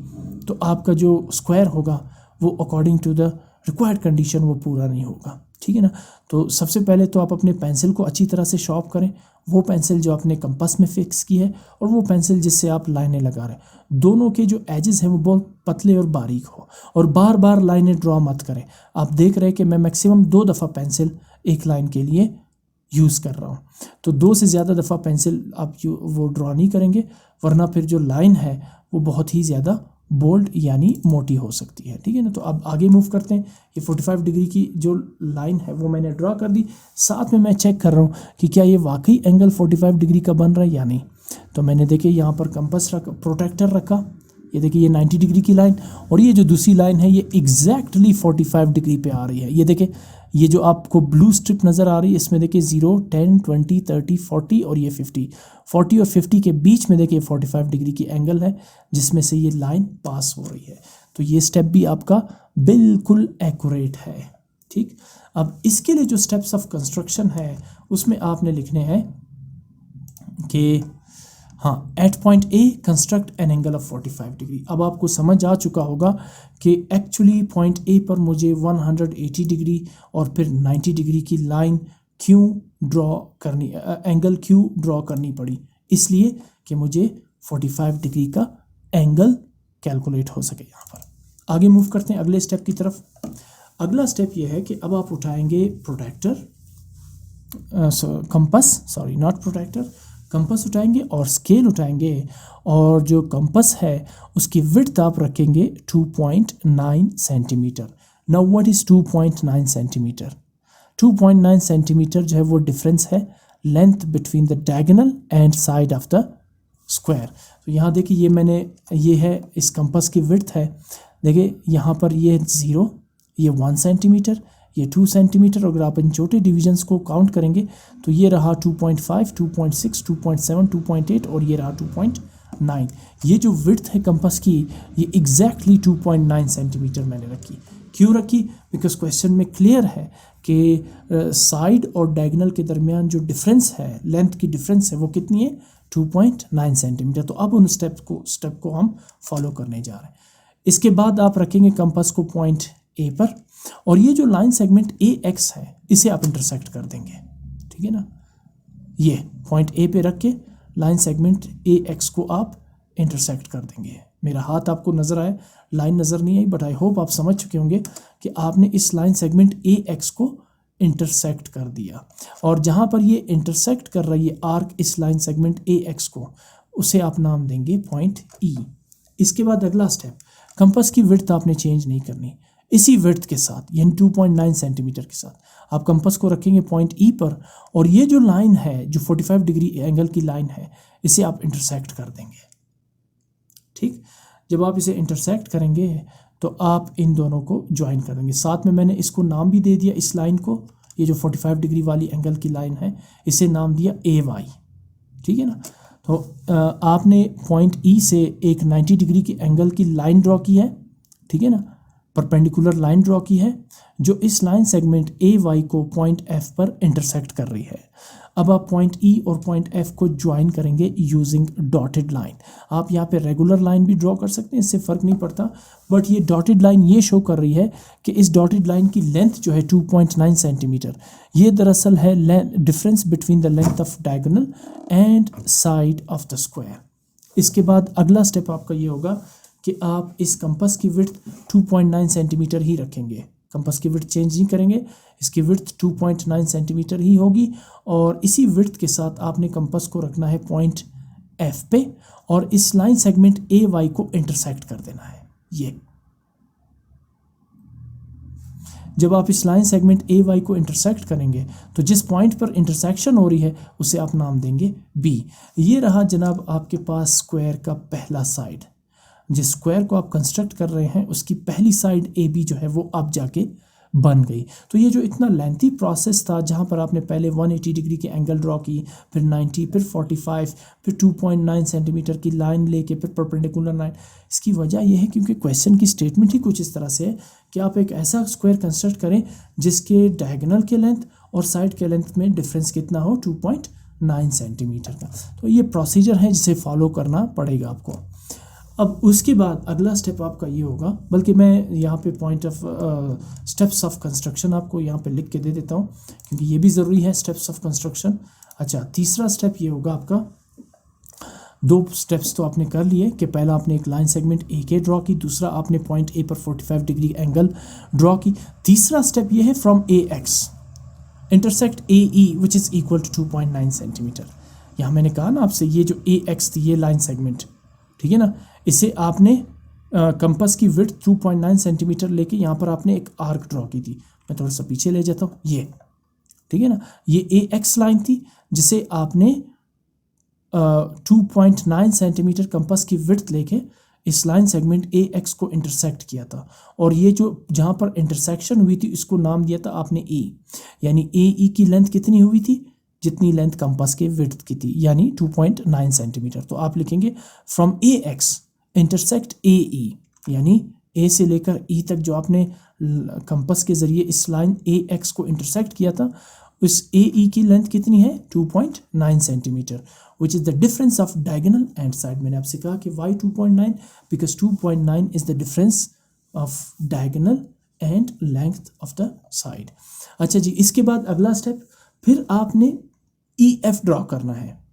तो आपका जो स्क्वायर होगा वो according to the required condition वो पूरा नहीं होगा। ठीक है ना, तो सबसे पहले तो आप अपने पेंसिल को अच्छी तरह से शॉर्प करें, वो पेंसिल जो आपने कंपास में फिक्स की है और वो पेंसिल जिससे आप लाइनें लगा रहे हैं, दोनों के जो एजेस हैं वो बहुत पतले और बारीक हो, और बार बार लाइनें ड्रॉ मत करें। आप देख रहे हैं कि मैं मैक्सिमम 2 दफ़ा पेंसिल एक लाइन के लिए यूज़ कर रहा हूँ, तो 2 से ज़्यादा दफ़ा पेंसिल आप वो ड्रॉ नहीं करेंगे, वरना फिर जो लाइन है वो बहुत ही ज़्यादा बोल्ड यानी मोटी हो सकती है। ठीक है ना, तो अब आगे मूव करते हैं। ये 45 डिग्री की जो लाइन है वो मैंने ड्रॉ कर दी, साथ में मैं चेक कर रहा हूँ कि क्या ये वाकई एंगल 45 डिग्री का बन रहा है या नहीं। तो मैंने देखिए यहाँ पर कंपास रखा, प्रोटेक्टर रखा, ये देखिए ये 90 डिग्री की लाइन, और ये जो दूसरी लाइन है ये एग्जैक्टली 45 डिग्री पे आ रही है। ये देखिए ये जो आपको ब्लू स्ट्रिप नज़र आ रही है, इसमें देखिए 0, 10, 20, 30, 40 और ये 50 और 50 के बीच में देखिए 45 डिग्री की एंगल है जिसमें से ये लाइन पास हो रही है। तो ये स्टेप भी आपका बिल्कुल एक्यूरेट है। ठीक, अब इसके लिए जो स्टेप्स ऑफ कंस्ट्रक्शन है उसमें आपने लिखने हैं कि हाँ, at point A construct an angle of 45 degree. अब आपको समझ आ चुका होगा कि एक्चुअली पॉइंट ए पर मुझे 180 डिग्री और फिर 90 डिग्री की लाइन क्यों ड्रॉ करनी, एंगल क्यों ड्रॉ करनी पड़ी, इसलिए कि मुझे 45 डिग्री का एंगल कैलकुलेट हो सके। यहाँ पर आगे मूव करते हैं अगले स्टेप की तरफ। अगला स्टेप ये है कि अब आप उठाएंगे प्रोटेक्टर, कंपास उठाएंगे और स्केल उठाएंगे, और जो कंपास है उसकी विड्थ आप रखेंगे 2.9 centimetre. Now what is 2.9 centimetre? 2.9 centimetre जो है वो डिफरेंस है length between the diagonal and side of the square. तो यहाँ देखिए ये है इस कंपास की विड्थ है, देखिए यहाँ पर ये 0, ये 1 सेंटीमीटर, ये 2 सेंटीमीटर। अगर आप इन छोटे डिविजन्स को काउंट करेंगे तो ये रहा 2.5, 2.6, 2.7, 2.8 और ये रहा 2.9। ये जो विड्थ है कंपास की ये एग्जैक्टली 2.9 सेंटीमीटर मैंने रखी। क्यों रखी? बिकॉज क्वेश्चन में क्लियर है कि साइड और डायगोनल के दरमियान जो डिफरेंस है, लेंथ की डिफरेंस है, वो कितनी है? 2.9 सेंटीमीटर। तो अब उन स्टेप को हम फॉलो करने जा रहे हैं। इसके बाद आप रखेंगे कंपास को पॉइंट ए पर, और ये जो लाइन सेगमेंट ए एक्स है इसे आप इंटरसेक्ट कर देंगे, ठीक है ना। ये पॉइंट ए पे रख के लाइन सेगमेंट ए एक्स को आप इंटरसेक्ट कर देंगे। मेरा हाथ आपको नज़र आए, लाइन नज़र नहीं आई, बट आई होप आप समझ चुके होंगे कि आपने इस लाइन सेगमेंट ए एक्स को इंटरसेक्ट कर दिया, और जहाँ पर ये इंटरसेक्ट कर रही है आर्क इस लाइन सेगमेंट ए एक्स को, उसे आप नाम देंगे पॉइंट ई। इसके बाद अगला स्टेप, कंपास की विड्थ आपने चेंज नहीं करनी। इसी विड्थ के साथ यानी 2.9 सेंटीमीटर के साथ आप कंपास को रखेंगे पॉइंट ई पर, और ये जो लाइन है जो 45 डिग्री एंगल की लाइन है इसे आप इंटरसेक्ट कर देंगे। ठीक, जब आप इसे इंटरसेक्ट करेंगे तो आप इन दोनों को ज्वाइन कर देंगे। साथ में मैंने इसको नाम भी दे दिया, इस लाइन को, ये जो 45 डिग्री वाली एंगल की लाइन है इसे नाम दिया ए वाई, ठीक है ना। तो आपने पॉइंट ई से एक 90 डिग्री की एंगल की लाइन ड्रॉ की है, ठीक है ना, परपेंडिकुलर लाइन ड्रॉ की है जो इस लाइन सेगमेंट ए वाई को पॉइंट एफ पर इंटरसेक्ट कर रही है। अब आप पॉइंट ई और पॉइंट एफ को ज्वाइन करेंगे यूजिंग डॉटेड लाइन। आप यहाँ पे रेगुलर लाइन भी ड्रॉ कर सकते हैं, इससे फ़र्क नहीं पड़ता, बट ये डॉटेड लाइन ये शो कर रही है कि इस डॉटेड लाइन की लेंथ जो है 2.9 सेंटीमीटर, ये दरअसल है difference between the length of diagonal and side of the square. इसके बाद अगला स्टेप आपका ये होगा कि आप इस कंपास की विड्थ 2.9 सेंटीमीटर ही रखेंगे। कंपास की विड्थ चेंज नहीं करेंगे, इसकी विड्थ 2.9 सेंटीमीटर ही होगी, और इसी विड्थ के साथ आपने कंपास को रखना है पॉइंट एफ पे, और इस लाइन सेगमेंट ए वाई को इंटरसेक्ट कर देना है। ये जब आप इस लाइन सेगमेंट ए वाई को इंटरसेक्ट करेंगे तो जिस पॉइंट पर इंटरसेक्शन हो रही है उसे आप नाम देंगे बी। ये रहा जनाब आपके पास स्क्वायर का पहला साइड। जिस स्क्वायर को आप कंस्ट्रक्ट कर रहे हैं उसकी पहली साइड ए बी जो है वो अब जाके बन गई। तो ये जो इतना लेंथी प्रोसेस था जहाँ पर आपने पहले 180 डिग्री की एंगल ड्रॉ की, फिर 90, फिर 45, फिर 2.9 सेंटीमीटर की लाइन लेके फिर परपेंडिकुलर लाइन, इसकी वजह यह है क्योंकि क्वेश्चन की स्टेटमेंट ही कुछ इस तरह से है कि आप एक ऐसा स्क्वायर कंस्ट्रक्ट करें जिसके डायगोनल के लेंथ और साइड के लेंथ में डिफरेंस कितना हो, 2.9 सेंटीमीटर का। तो ये प्रोसीजर है जिसे फॉलो करना पड़ेगा आपको। अब उसके बाद अगला स्टेप आपका ये होगा, बल्कि मैं यहाँ पे point of steps of construction आपको यहाँ पे लिख के दे देता हूँ क्योंकि ये भी ज़रूरी है, स्टेप्स ऑफ कंस्ट्रक्शन। अच्छा, तीसरा स्टेप ये होगा आपका, दो स्टेप्स तो आपने कर लिए कि पहला आपने एक लाइन सेगमेंट ए के ड्रॉ की, दूसरा आपने पॉइंट ए पर 45 डिग्री एंगल ड्रॉ की। तीसरा स्टेप ये है from A X intersect A E which is equal to 2.9 centimetre. यहाँ मैंने कहा ना आपसे, ये जो ए एक्स थी ये लाइन सेगमेंट, ठीक है ना, इसे आपने कंपास की विड्थ 2.9 सेंटीमीटर लेके यहाँ पर आपने एक आर्क ड्रॉ की थी। मैं थोड़ा सा पीछे ले जाता हूँ, ये ठीक है ना, ये ए एक्स लाइन थी जिसे आपने 2.9 सेंटीमीटर कंपास की विड्थ लेके इस लाइन सेगमेंट ए एक्स को इंटरसेक्ट किया था, और ये जो जहाँ पर इंटरसेक्शन हुई थी इसको नाम दिया था आपने ए, यानी ए ई की लेंथ कितनी हुई थी, जितनी लेंथ कंपास के विड्थ की थी, यानी 2.9 सेंटीमीटर। तो आप लिखेंगे from A X intersect A E, यानी ए से लेकर ई तक जो आपने कंपास के ज़रिए इस लाइन ए एक्स को इंटरसेक्ट किया था, उस ए ई की लेंथ कितनी है, 2.9 centimetre, which is the difference of diagonal and side. मैंने आपसे कहा कि Y 2.9, because 2.9 is the difference of diagonal and length of the side. अच्छा जी, इसके बाद अगला स्टेप, फिर आपने ई एफ ड्रॉ करना है।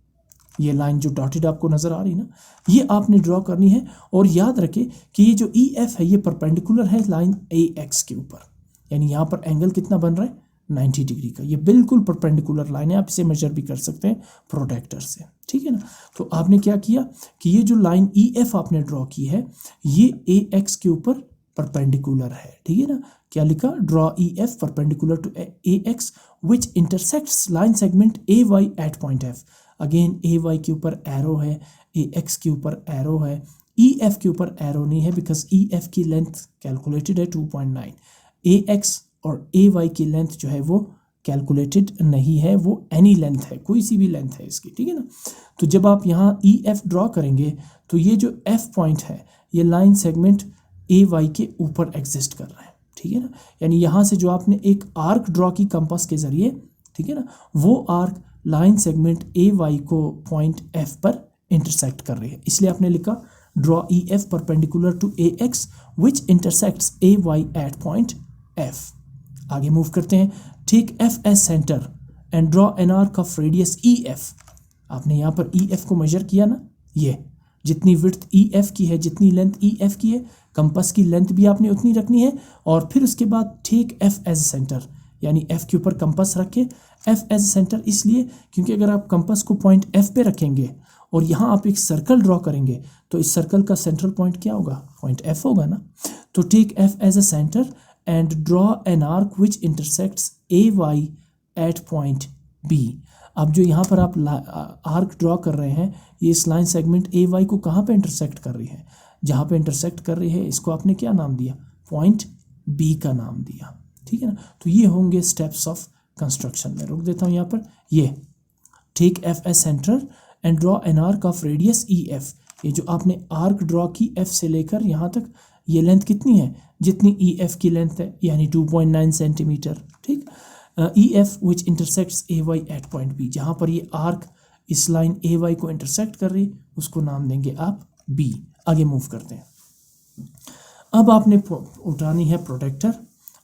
ये लाइन जो डॉटेड आपको नज़र आ रही है ना, ये आपने ड्रॉ करनी है, और याद रखें कि ये जो ई एफ है ये परपेंडिकुलर है लाइन ए एक्स के ऊपर, यानी यहाँ पर एंगल कितना बन रहा है, 90 डिग्री का। ये बिल्कुल परपेंडिकुलर लाइन है, आप इसे मेजर भी कर सकते हैं प्रोटेक्टर से, ठीक है ना। तो आपने क्या किया कि ये जो लाइन ई एफ आपने ड्रॉ की है ये ए एक्स के ऊपर परपेंडिकुलर है, ठीक है ना। क्या लिखा, draw E F perpendicular to A X which intersects line segment A Y at point F. Again A Y के ऊपर एरो है, ए एक्स के ऊपर एरो है, ई एफ के ऊपर एरो नहीं है बिकॉज ई एफ की लेंथ कैलकुलेटेड है 2.9, ए एक्स और ए वाई की लेंथ जो है वो कैलकुलेटेड नहीं है, वो एनी लेंथ है, कोई सी भी लेंथ है इसकी, ठीक है ना। तो जब आप यहाँ ई एफ ड्रॉ करेंगे तो ये जो एफ पॉइंट है ये लाइन सेगमेंट ए वाई के ऊपर एग्जिस्ट कर रहा है, ठीक है ना। यानी यहाँ से जो आपने एक आर्क ड्रॉ की कंपास के जरिए, ठीक है ना, वो arc line segment A Y को पॉइंट एफ पर इंटरसेक्ट कर रही है, इसलिए आपने लिखा draw E F perpendicular to A X which intersects A Y at point F. आगे मूव करते हैं। Take F as centre and draw an arc of radius E F. आपने यहाँ पर ई एफ को मेजर किया ना, ये जितनी विड्थ ई एफ की है, जितनी लेंथ ई एफ की है, कंपास की लेंथ भी आपने उतनी रखनी है। और फिर उसके बाद टेक एफ एज सेंटर, यानी एफ के ऊपर कंपास रखे। एफ एज सेंटर इसलिए क्योंकि अगर आप कंपास को पॉइंट एफ पे रखेंगे और यहाँ आप एक सर्कल ड्रॉ करेंगे तो इस सर्कल का सेंट्रल पॉइंट क्या होगा, पॉइंट एफ होगा ना। तो take F as a centre and draw an arc which intersects A Y at point B. अब जो यहाँ पर आप आर्क ड्रॉ कर रहे हैं, ये इस लाइन सेगमेंट ए वाई को कहाँ पे इंटरसेक्ट कर रही है, जहाँ पे इंटरसेक्ट कर रही है इसको आपने क्या नाम दिया, पॉइंट बी का नाम दिया, ठीक है ना। तो ये होंगे स्टेप्स ऑफ कंस्ट्रक्शन में। रोक देता हूँ यहाँ पर। ये take F as centre and draw an arc of radius E F. ये जो आपने आर्क ड्रॉ की एफ से लेकर यहाँ तक, ये लेंथ कितनी है, जितनी ई एफ की लेंथ है, यानी 2.9 सेंटीमीटर, ठीक। E F which intersects A Y at point B, जहाँ पर ये आर्क इस लाइन ए वाई को इंटरसेक्ट कर रही है उसको नाम देंगे आप बी। आगे मूव करते हैं। अब आपने उठानी है प्रोटेक्टर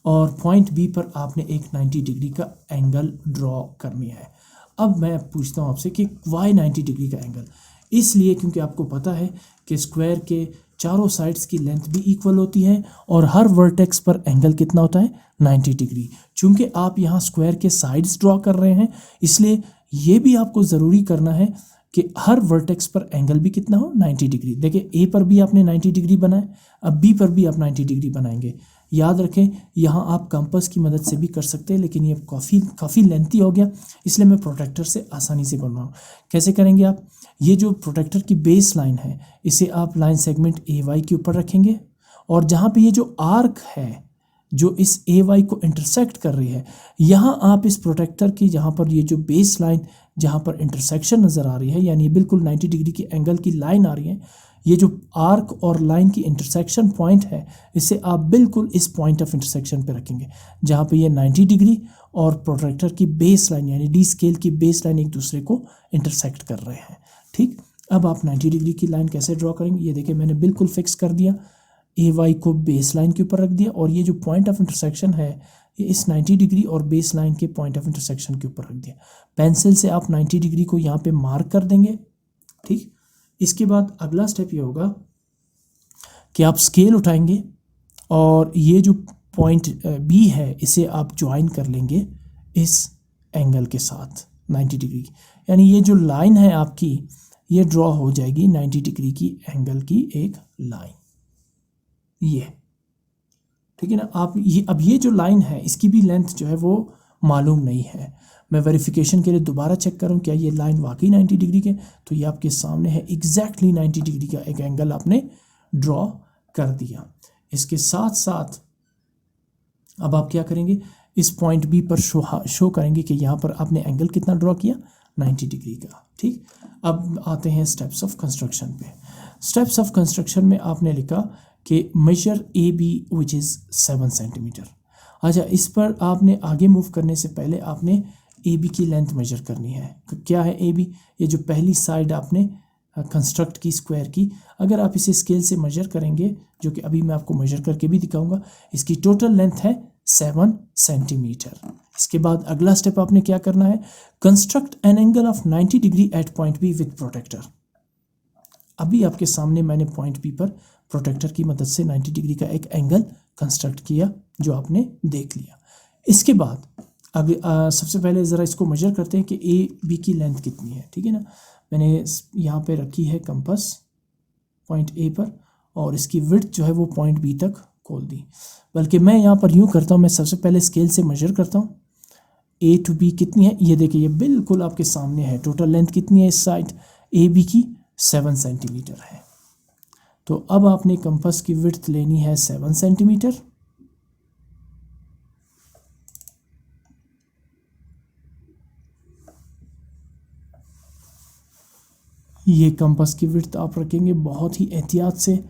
और पॉइंट बी पर आपने एक 90 डिग्री का एंगल ड्रॉ करनी है। अब मैं पूछता हूँ आपसे कि वाई 90 डिग्री का एंगल, इसलिए क्योंकि आपको पता है कि स्क्वायर के चारों साइड्स की लेंथ भी इक्वल होती है और हर वर्टेक्स पर एंगल कितना होता है, 90 डिग्री। चूंकि आप यहाँ स्क्वायर के साइड्स ड्रॉ कर रहे हैं इसलिए ये भी आपको ज़रूरी करना है कि हर वर्टेक्स पर एंगल भी कितना हो, 90 डिग्री। देखिए ए पर भी आपने 90 डिग्री बनाया, अब बी पर भी आप 90 डिग्री बनाएंगे। याद रखें यहाँ आप कंपास की मदद से भी कर सकते हैं, लेकिन ये काफ़ी लेंथी हो गया, इसलिए मैं प्रोटेक्टर से आसानी से बन रहा हूँ। कैसे करेंगे आप, ये जो प्रोटेक्टर की बेस लाइन है इसे आप लाइन सेगमेंट ए वाई के ऊपर रखेंगे और जहाँ पे ये जो आर्क है जो इस ए वाई को इंटरसेक्ट कर रही है, यहाँ आप इस प्रोटेक्टर की जहाँ पर ये जो बेस लाइन जहाँ पर इंटरसेक्शन नज़र आ रही है, यानी बिल्कुल 90 डिग्री की एंगल की लाइन आ रही है, ये जो आर्क और लाइन की इंटरसेक्शन पॉइंट है इसे आप बिल्कुल इस पॉइंट ऑफ इंटरसेक्शन पे रखेंगे जहाँ पे ये 90 डिग्री और प्रोटेक्टर की बेस लाइन यानी डी स्केल की बेस लाइन एक दूसरे को इंटरसेक्ट कर रहे हैं, ठीक। अब आप 90 डिग्री की लाइन कैसे ड्रॉ करेंगे, ये देखिए मैंने बिल्कुल फिक्स कर दिया, ए वाई को बेस लाइन के ऊपर रख दिया और ये जो पॉइंट ऑफ इंटरसेक्शन है ये इस 90 डिग्री और बेस लाइन के पॉइंट ऑफ इंटरसेक्शन के ऊपर रख दिया। पेंसिल से आप 90 डिग्री को यहाँ पे मार्क कर देंगे, ठीक। इसके बाद अगला स्टेप ये होगा कि आप स्केल उठाएंगे और ये जो पॉइंट बी है इसे आप ज्वाइन कर लेंगे इस एंगल के साथ 90 डिग्री, यानी ये जो लाइन है आपकी ये ड्रॉ हो जाएगी 90 डिग्री की एंगल की एक लाइन, ये, ठीक है ना। आप ये अब ये जो लाइन है इसकी भी लेंथ जो है वो मालूम नहीं है। मैं वेरिफिकेशन के लिए दोबारा चेक करूं क्या ये लाइन वाकई 90 डिग्री के, तो ये आपके सामने है, एग्जैक्टली 90 डिग्री का एक एंगल आपने ड्रॉ कर दिया। इसके साथ साथ अब आप क्या करेंगे, इस पॉइंट बी पर शो करेंगे कि यहाँ पर आपने एंगल कितना ड्रॉ किया, 90 डिग्री का, ठीक। अब आते हैं स्टेप्स ऑफ कंस्ट्रक्शन पे। स्टेप्स ऑफ कंस्ट्रक्शन में आपने लिखा कि measure A B which is 7 centimetre. अच्छा, इस पर आपने आगे मूव करने से पहले आपने ए बी की लेंथ मेजर करनी है। क्या है ए बी, ये जो पहली साइड आपने कंस्ट्रक्ट की स्क्वायर की, अगर आप इसे स्केल से मेजर करेंगे, जो कि अभी मैं आपको मेजर करके भी दिखाऊंगा, इसकी टोटल लेंथ है 7 सेंटीमीटर। इसके बाद अगला स्टेप आपने क्या करना है, construct an angle of 90 degree at point B with protractor. अभी आपके सामने मैंने पॉइंट बी पर प्रोटेक्टर की मदद से 90 डिग्री का एक एंगल कंस्ट्रक्ट किया जो आपने देख लिया। इसके बाद आगे सबसे पहले ज़रा इसको मेजर करते हैं कि ए बी की लेंथ कितनी है, ठीक है ना। मैंने यहाँ पे रखी है कंपास पॉइंट ए पर और इसकी विड्थ जो है वो पॉइंट बी तक खोल दी, बल्कि मैं यहाँ पर यूँ करता हूँ, मैं सबसे पहले स्केल से मेजर करता हूँ ए टू बी कितनी है, ये देखिए ये बिल्कुल आपके सामने है। टोटल लेंथ कितनी है इस साइड ए बी की, 7 सेंटीमीटर है। तो अब आपने कंपास की विड्थ लेनी है 7 सेंटीमीटर ये कंपास की विड्थ आप रखेंगे बहुत ही एहतियात से।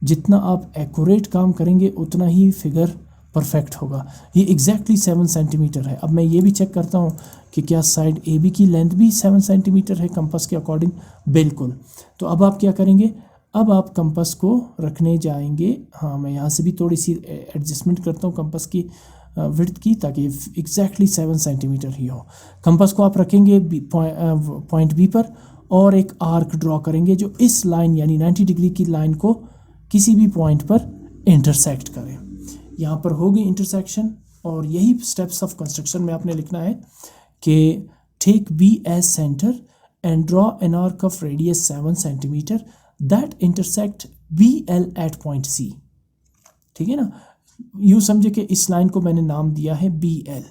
जितना आप एक्यूरेट काम करेंगे उतना ही फिगर परफेक्ट होगा। ये एग्जैक्टली 7 सेंटीमीटर है। अब मैं ये भी चेक करता हूँ कि क्या साइड ए बी की लेंथ भी 7 सेंटीमीटर है कंपास के अकॉर्डिंग। बिल्कुल। तो अब आप क्या करेंगे, अब आप कंपास को रखने जाएंगे। हाँ, मैं यहाँ से भी थोड़ी सी एडजस्टमेंट करता हूँ कंपास की विड्थ की, ताकि एग्जैक्टली 7 सेंटीमीटर ही हो। कंपास को आप रखेंगे पॉइंट बी पर और एक आर्क ड्रॉ करेंगे जो इस लाइन यानी 90 डिग्री की लाइन को किसी भी पॉइंट पर इंटरसेक्ट करें। यहाँ पर होगी इंटरसेक्शन, और यही स्टेप्स ऑफ कंस्ट्रक्शन में आपने लिखना है कि take B as centre and draw an arc of radius 7 centimetre that intersect B L at point C. ठीक है ना। यूँ समझे कि इस लाइन को मैंने नाम दिया है बी एल,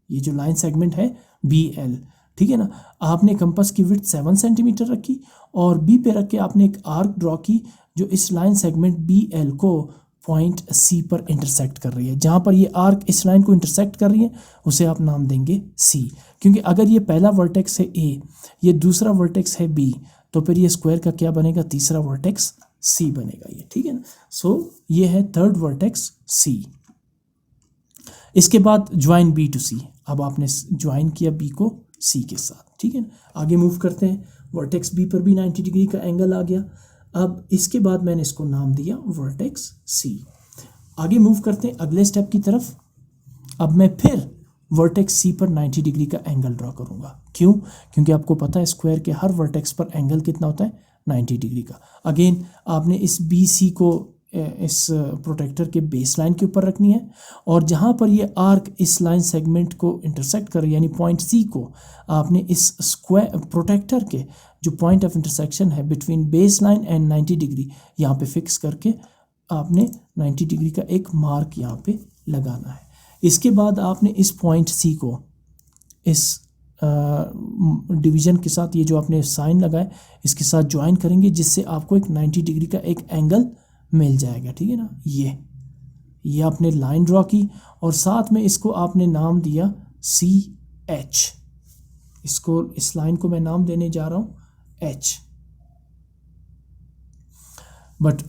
ये जो लाइन सेगमेंट है बी एल। ठीक है ना। आपने कंपास की विड्थ 7 सेंटीमीटर रखी और बी पे रख के आपने एक आर्क ड्रॉ की जो इस लाइन सेगमेंट बी एल को पॉइंट सी पर इंटरसेक्ट कर रही है। जहाँ पर ये आर्क इस लाइन को इंटरसेक्ट कर रही है उसे आप नाम देंगे सी, क्योंकि अगर ये पहला वर्टेक्स है ए, ये दूसरा वर्टेक्स है बी, तो फिर ये स्क्वायर का क्या बनेगा, तीसरा वर्टेक्स सी बनेगा ये। ठीक है ना। सो ये है थर्ड वर्टेक्स सी। इसके बाद ज्वाइन बी टू सी। अब आपने ज्वाइन किया बी को सी के साथ। ठीक है ना। आगे मूव करते हैं। वर्टेक्स बी पर भी 90 डिग्री का एंगल आ गया। अब इसके बाद मैंने इसको नाम दिया वर्टेक्स सी। आगे मूव करते हैं अगले स्टेप की तरफ। अब मैं फिर वर्टेक्स सी पर 90 डिग्री का एंगल ड्रॉ करूंगा। क्यों? क्योंकि आपको पता है स्क्वायर के हर वर्टेक्स पर एंगल कितना होता है, 90 डिग्री का। अगेन आपने इस बी सी को इस प्रोटेक्टर के बेस लाइन के ऊपर रखनी है, और जहाँ पर ये आर्क इस लाइन सेगमेंट को इंटरसेक्ट कर यानी पॉइंट सी को आपने इस स्क्वायर प्रोटेक्टर के जो पॉइंट ऑफ इंटरसेक्शन है between base line and 90 degree यहाँ पे फिक्स करके आपने 90 डिग्री का एक मार्क यहाँ पे लगाना है। इसके बाद आपने इस पॉइंट सी को इस डिवीज़न के साथ, ये जो आपने साइन लगाए इसके साथ ज्वाइन करेंगे, जिससे आपको एक 90 डिग्री का एक एंगल मिल जाएगा। ठीक है ना। ये आपने लाइन ड्रॉ की और साथ में इसको आपने नाम दिया सी एच। इसको इस लाइन को मैं नाम देने जा रहा हूँ एच। बट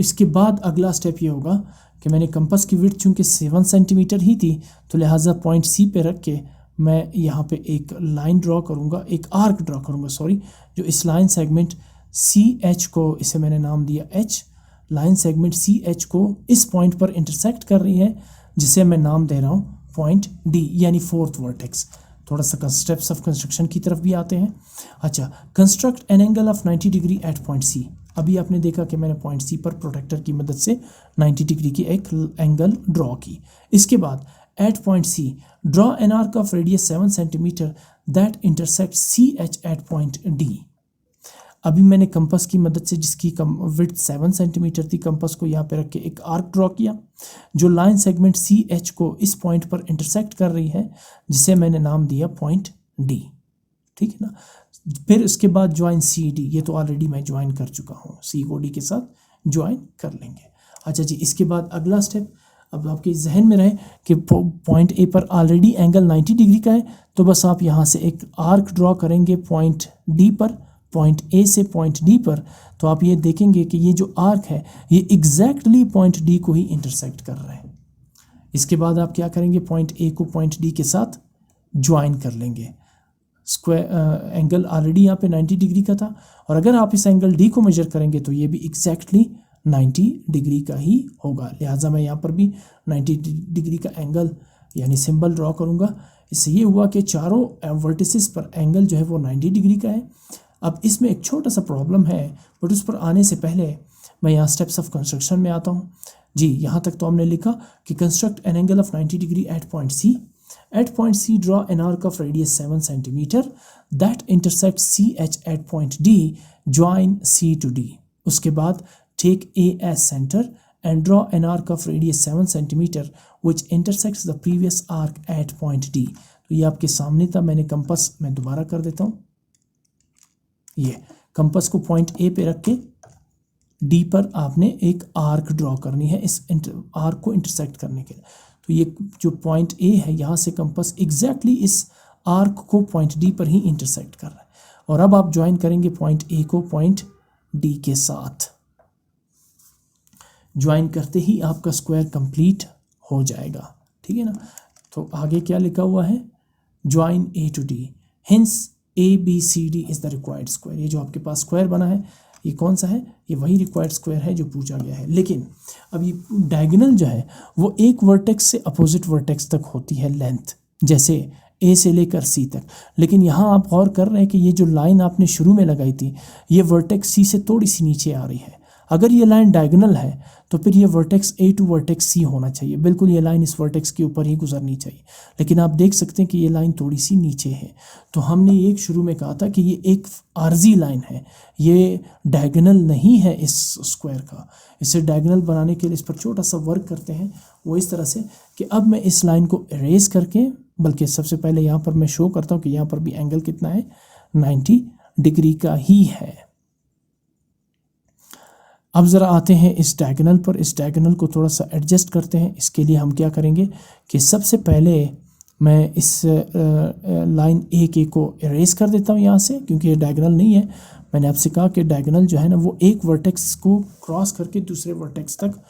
इसके बाद अगला स्टेप ये होगा कि मैंने कंपास की विड्थ चूँकि 7 सेंटीमीटर ही थी, तो लिहाजा पॉइंट सी पे रख के मैं यहाँ पे एक लाइन ड्रॉ करूँगा, एक आर्क ड्रॉ करूँगा सॉरी, जो इस लाइन सेगमेंट सी एच को, इसे मैंने नाम दिया H. Line segment C H को इस पॉइंट पर इंटरसेक्ट कर रही है, जिसे मैं नाम दे रहा हूँ पॉइंट डी यानी फोर्थ वर्टेक्स। थोड़ा सा स्टेप्स ऑफ कंस्ट्रक्शन की तरफ भी आते हैं। अच्छा, construct an angle of 90 degree at point C. अभी आपने देखा कि मैंने पॉइंट सी पर प्रोटेक्टर की मदद से 90 डिग्री की एक एंगल ड्रॉ की। इसके बाद at point C draw an arc of radius 7 centimetre that intersect C H at point D. अभी मैंने कंपास की मदद से, जिसकी विड्थ 7 सेंटीमीटर थी, कंपास को यहाँ पे रख के एक आर्क ड्रॉ किया जो लाइन सेगमेंट सी एच को इस पॉइंट पर इंटरसेक्ट कर रही है, जिसे मैंने नाम दिया पॉइंट डी। ठीक है ना। फिर इसके बाद ज्वाइन सी डी। ये तो ऑलरेडी मैं ज्वाइन कर चुका हूँ, सी को डी के साथ ज्वाइन कर लेंगे। अच्छा जी, इसके बाद अगला स्टेप, अब आपके जहन में रहे कि पॉइंट ए पर ऑलरेडी एंगल 90 डिग्री का है, तो बस आप यहाँ से एक आर्क ड्रॉ करेंगे पॉइंट डी पर, पॉइंट ए से पॉइंट डी पर। तो आप ये देखेंगे कि ये जो आर्क है ये एग्जैक्टली पॉइंट डी को ही इंटरसेक्ट कर रहे हैं। इसके बाद आप क्या करेंगे, पॉइंट ए को पॉइंट डी के साथ ज्वाइन कर लेंगे। स्क्वायर एंगल ऑलरेडी यहाँ पे 90 डिग्री का था, और अगर आप इस एंगल डी को मेजर करेंगे तो ये भी एग्जैक्टली 90 डिग्री का ही होगा। लिहाजा मैं यहाँ पर भी 90 डिग्री का एंगल यानी सिंबल ड्रॉ करूँगा। इससे ये हुआ कि चारों वर्टिसेस पर एंगल जो है वो 90 डिग्री का है। अब इसमें एक छोटा सा प्रॉब्लम है, बट उस पर आने से पहले मैं यहाँ स्टेप्स ऑफ कंस्ट्रक्शन में आता हूँ। जी, यहाँ तक तो हमने लिखा कि construct an angle of 90 degree at point C. At point C, draw an arc of radius 7 centimeter that intersects CH at point D. Join C to D. उसके बाद take A as center and draw an arc of radius 7 centimeter which intersects the previous arc at point D. तो ये आपके सामने था। मैंने कंपास मैं दोबारा कर देता हूँ। ये कंपास को पॉइंट A पे रख के D पर आपने एक आर्क ड्रॉ करनी है इस आर्क को इंटरसेक्ट करने के लिए। तो ये जो पॉइंट ए है, यहाँ से कंपास एग्जैक्टली इस आर्क को पॉइंट डी पर ही इंटरसेक्ट कर रहा है। और अब आप ज्वाइन करेंगे पॉइंट ए को पॉइंट डी के साथ। ज्वाइन करते ही आपका स्क्वायर कंप्लीट हो जाएगा, ठीक है ना। तो आगे क्या लिखा हुआ है, join A to D, hence A B C D is the required square. ये जो आपके पास स्क्वायर बना है ये कौन सा है, ये वही रिक्वायर्ड स्क्वायर है जो पूछा गया है। लेकिन अब ये डायगोनल जो है वो एक वर्टेक्स से अपोजिट वर्टेक्स तक होती है लेंथ, जैसे ए से लेकर सी तक। लेकिन यहाँ आप गौर कर रहे हैं कि ये जो लाइन आपने शुरू में लगाई थी ये वर्टेक्स सी से थोड़ी सी नीचे आ रही है। अगर ये लाइन डायगोनल है तो फिर ये वर्टेक्स ए टू वर्टेक्स सी होना चाहिए, बिल्कुल ये लाइन इस वर्टेक्स के ऊपर ही गुजरनी चाहिए। लेकिन आप देख सकते हैं कि ये लाइन थोड़ी सी नीचे है। तो हमने एक शुरू में कहा था कि ये एक आर्जी लाइन है, ये डायगोनल नहीं है इस स्क्वायर का। इसे डायगोनल बनाने के लिए इस पर छोटा सा वर्क करते हैं, वो इस तरह से कि अब मैं इस लाइन को इरेज करके, बल्कि सबसे पहले यहाँ पर मैं शो करता हूँ कि यहाँ पर भी एंगल कितना है, 90 डिग्री का ही है। अब ज़रा आते हैं इस डायगोनल पर, इस डायगोनल को थोड़ा सा एडजस्ट करते हैं। इसके लिए हम क्या करेंगे कि सबसे पहले मैं इस लाइन ए के को इरेज कर देता हूँ यहाँ से, क्योंकि ये डायगोनल नहीं है। मैंने आपसे कहा कि डायगोनल जो है ना वो एक वर्टेक्स को क्रॉस करके दूसरे वर्टेक्स तक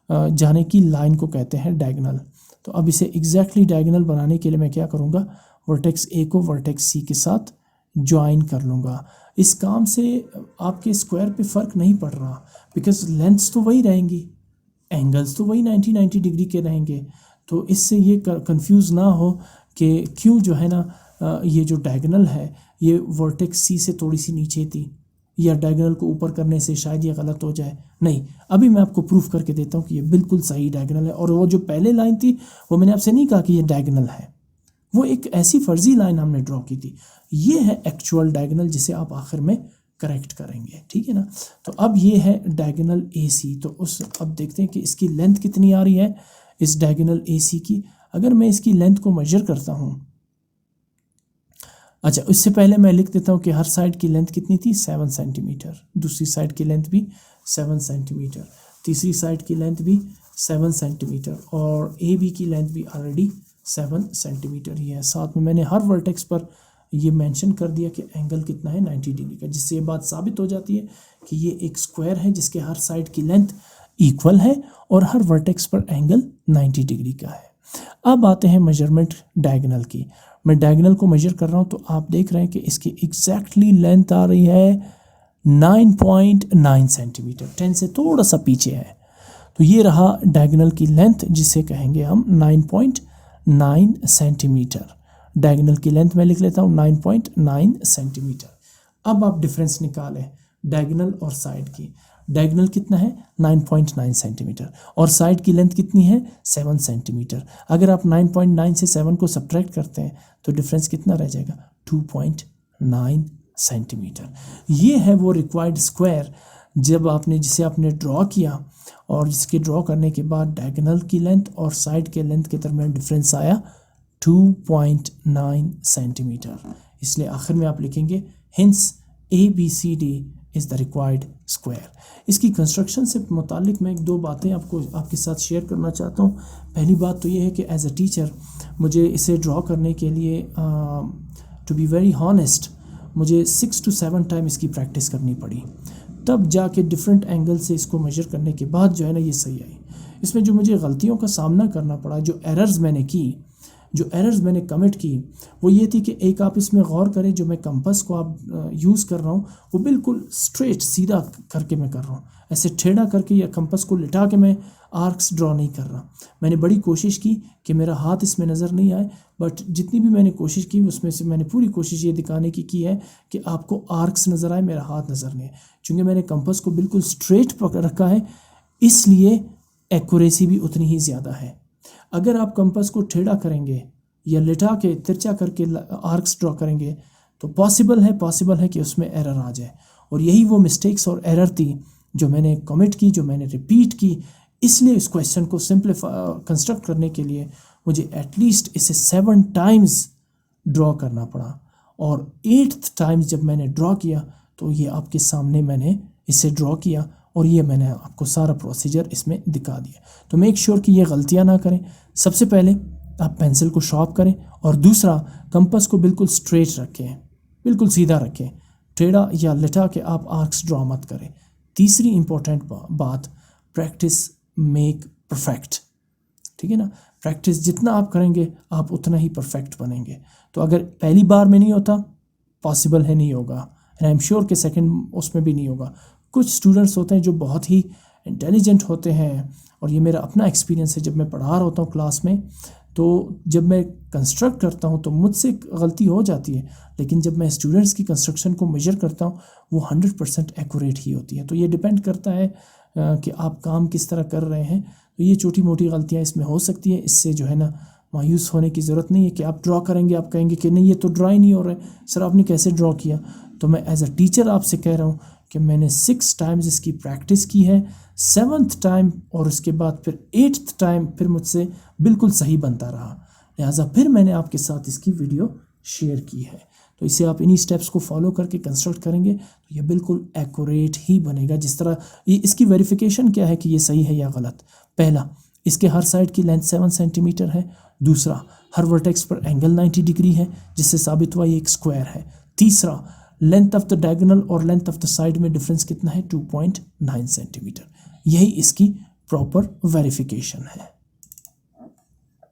जाने की लाइन को कहते हैं डायगोनल। तो अब इसे एग्जैक्टली डायगोनल बनाने के लिए मैं क्या करूँगा, वर्टेक्स ए को वर्टेक्स सी के साथ ज्वाइन कर लूँगा। इस काम से आपके स्क्वायर पे फ़र्क नहीं पड़ रहा, बिकॉज लेंथ्स तो वही रहेंगी, एंगल्स तो वही 90 डिग्री के रहेंगे। तो इससे ये कंफ्यूज ना हो कि क्यों जो है ना ये जो डायगोनल है ये वर्टेक्स सी से थोड़ी सी नीचे थी, या डायगोनल को ऊपर करने से शायद ये गलत हो जाए। नहीं, अभी मैं आपको प्रूफ करके देता हूँ कि ये बिल्कुल सही डायगोनल है। और वो जो पहले लाइन थी वो मैंने आपसे नहीं कहा कि ये डायगोनल है, वो एक ऐसी फर्जी लाइन हमने ड्रॉ की थी। ये है एक्चुअल डायगोनल जिसे आप आखिर में करेक्ट करेंगे, ठीक है ना। तो अब ये है डायगोनल ए सी। तो उस अब देखते हैं कि इसकी लेंथ कितनी आ रही है इस डायगोनल ए सी की। अगर मैं इसकी लेंथ को मेजर करता हूँ, अच्छा उससे पहले मैं लिख देता हूँ कि हर साइड की लेंथ कितनी थी, 7 सेंटीमीटर। दूसरी साइड की लेंथ भी 7 सेंटीमीटर, तीसरी साइड की लेंथ भी 7 सेंटीमीटर, और ए बी की लेंथ भी ऑलरेडी 7 सेंटीमीटर ही है। साथ में मैंने हर वर्टेक्स पर ये मेंशन कर दिया कि एंगल कितना है, 90 डिग्री का, जिससे ये बात साबित हो जाती है कि ये एक स्क्वायर है जिसके हर साइड की लेंथ इक्वल है और हर वर्टेक्स पर एंगल 90 डिग्री का है। अब आते हैं मेजरमेंट डायगोनल की। मैं डायगोनल को मेजर कर रहा हूँ तो आप देख रहे हैं कि इसकी एग्जैक्टली लेंथ आ रही है 9.9 सेंटीमीटर, 10 से थोड़ा सा पीछे है। तो ये रहा डायगोनल की लेंथ जिसे कहेंगे हम 9.9 सेंटीमीटर। डायगोनल की लेंथ मैं लिख लेता हूँ 9.9 सेंटीमीटर। अब आप डिफरेंस निकालें डायगोनल और साइड की। डायगोनल कितना है, 9.9 सेंटीमीटर, और साइड की लेंथ कितनी है, 7 सेंटीमीटर। अगर आप 9.9 से 7 को सब्ट्रैक्ट करते हैं तो डिफरेंस कितना रह जाएगा, 2.9 सेंटीमीटर। ये है वो रिक्वायर्ड स्क्वायर जिसे आपने ड्रॉ किया, और जिसके ड्रॉ करने के बाद डायगोनल की लेंथ और साइड के लेंथ के दरमियान डिफरेंस आया 2.9 सेंटीमीटर। इसलिए आखिर में आप लिखेंगे hints ABCD is the required square. इसकी कंस्ट्रक्शन से मुतालिक मैं एक दो बातें आपके साथ शेयर करना चाहता हूँ। पहली बात तो ये है कि एज अ टीचर मुझे इसे ड्रॉ करने के लिए टू बी वेरी हॉनेस्ट मुझे 6 to 7 टाइम इसकी प्रैक्टिस करनी पड़ी, तब जाके डिफरेंट एंगल से इसको मेजर करने के बाद जो है ना ये सही आई। इसमें जो मुझे गलतियों का सामना करना पड़ा, जो एरर्स मैंने कमिट की, वो ये थी कि एक आप इसमें गौर करें, जो मैं कंपास को आप यूज़ कर रहा हूँ वो बिल्कुल स्ट्रेट सीधा करके मैं कर रहा हूँ, ऐसे टेढ़ा करके या कंपास को लिटा के मैं आर्क्स ड्रॉ नहीं कर रहा। मैंने बड़ी कोशिश की कि मेरा हाथ इसमें नज़र नहीं आए, बट जितनी भी मैंने कोशिश की उसमें से मैंने पूरी कोशिश ये दिखाने की है कि आपको आर्क्स नज़र आए, मेरा हाथ नज़र नहीं आए। चूँकि मैंने कंपास को बिल्कुल स्ट्रेट पकड़ रखा है इसलिए एक्यूरेसी भी उतनी ही ज़्यादा है। अगर आप कंपास को टेढ़ा करेंगे या लिटा के तिरछा करके आर्क्स ड्रॉ करेंगे तो पॉसिबल है कि उसमें एरर आ जाए, और यही वो मिस्टेक्स और एरर थी जो मैंने कमिट की, जो मैंने रिपीट की। इसलिए इस क्वेश्चन को कंस्ट्रक्ट करने के लिए मुझे एटलीस्ट इसे 7 टाइम्स ड्रॉ करना पड़ा, और 8th टाइम्स जब मैंने ड्रॉ किया तो ये आपके सामने मैंने इसे ड्रॉ किया, और ये मैंने आपको सारा प्रोसीजर इसमें दिखा दिया। तो मेक श्योर कि ये गलतियां ना करें। सबसे पहले आप पेंसिल को शार्प करें, और दूसरा कंपास को बिल्कुल स्ट्रेट रखें, बिल्कुल सीधा रखें, टेढ़ा या लिटा के आप आर्क्स ड्रॉ मत करें। तीसरी इंपॉर्टेंट बात, प्रैक्टिस मेक परफेक्ट, ठीक है ना। प्रैक्टिस जितना आप करेंगे आप उतना ही परफेक्ट बनेंगे। तो अगर पहली बार में नहीं होता, पॉसिबल है नहीं होगा, एंड आई एम श्योर कि सेकंड उसमें भी नहीं होगा। कुछ स्टूडेंट्स होते हैं जो बहुत ही इंटेलिजेंट होते हैं, और ये मेरा अपना एक्सपीरियंस है। जब मैं पढ़ा रहा होता हूँ क्लास में, तो जब मैं कंस्ट्रक्ट करता हूँ तो मुझसे गलती हो जाती है, लेकिन जब मैं स्टूडेंट्स की कंस्ट्रक्शन को मेजर करता हूँ वो 100% एक्यूरेट ही होती है। तो ये डिपेंड करता है कि आप काम किस तरह कर रहे हैं। तो ये छोटी मोटी गलतियाँ इसमें हो सकती है, इससे जो है ना मायूस होने की ज़रूरत नहीं है कि आप ड्रॉ करेंगे आप कहेंगे कि नहीं ये तो ड्रॉ ही नहीं हो रहा है, सर आपने कैसे ड्रॉ किया। तो मैं एज अ टीचर आपसे कह रहा हूँ कि मैंने 6 टाइम्स इसकी प्रैक्टिस की है, 7th टाइम और उसके बाद फिर 8th टाइम फिर मुझसे बिल्कुल सही बनता रहा, लिहाजा फिर मैंने आपके साथ इसकी वीडियो शेयर की है। तो इसे आप इन्हीं स्टेप्स को फॉलो करके कंस्ट्रक्ट करेंगे तो ये बिल्कुल एक्यूरेट ही बनेगा। जिस तरह ये इसकी वेरिफिकेशन क्या है कि ये सही है या गलत। पहला, इसके हर साइड की लेंथ 7 सेंटीमीटर है। दूसरा, हर वर्टेक्स पर एंगल 90 डिग्री है, जिससे साबित हुआ ये एक स्क्वायर है। तीसरा, लेंथ ऑफ द डायगोनल और लेंथ ऑफ द साइड में डिफरेंस कितना है, 2.9 सेंटीमीटर। यही इसकी प्रॉपर वेरिफिकेशन है।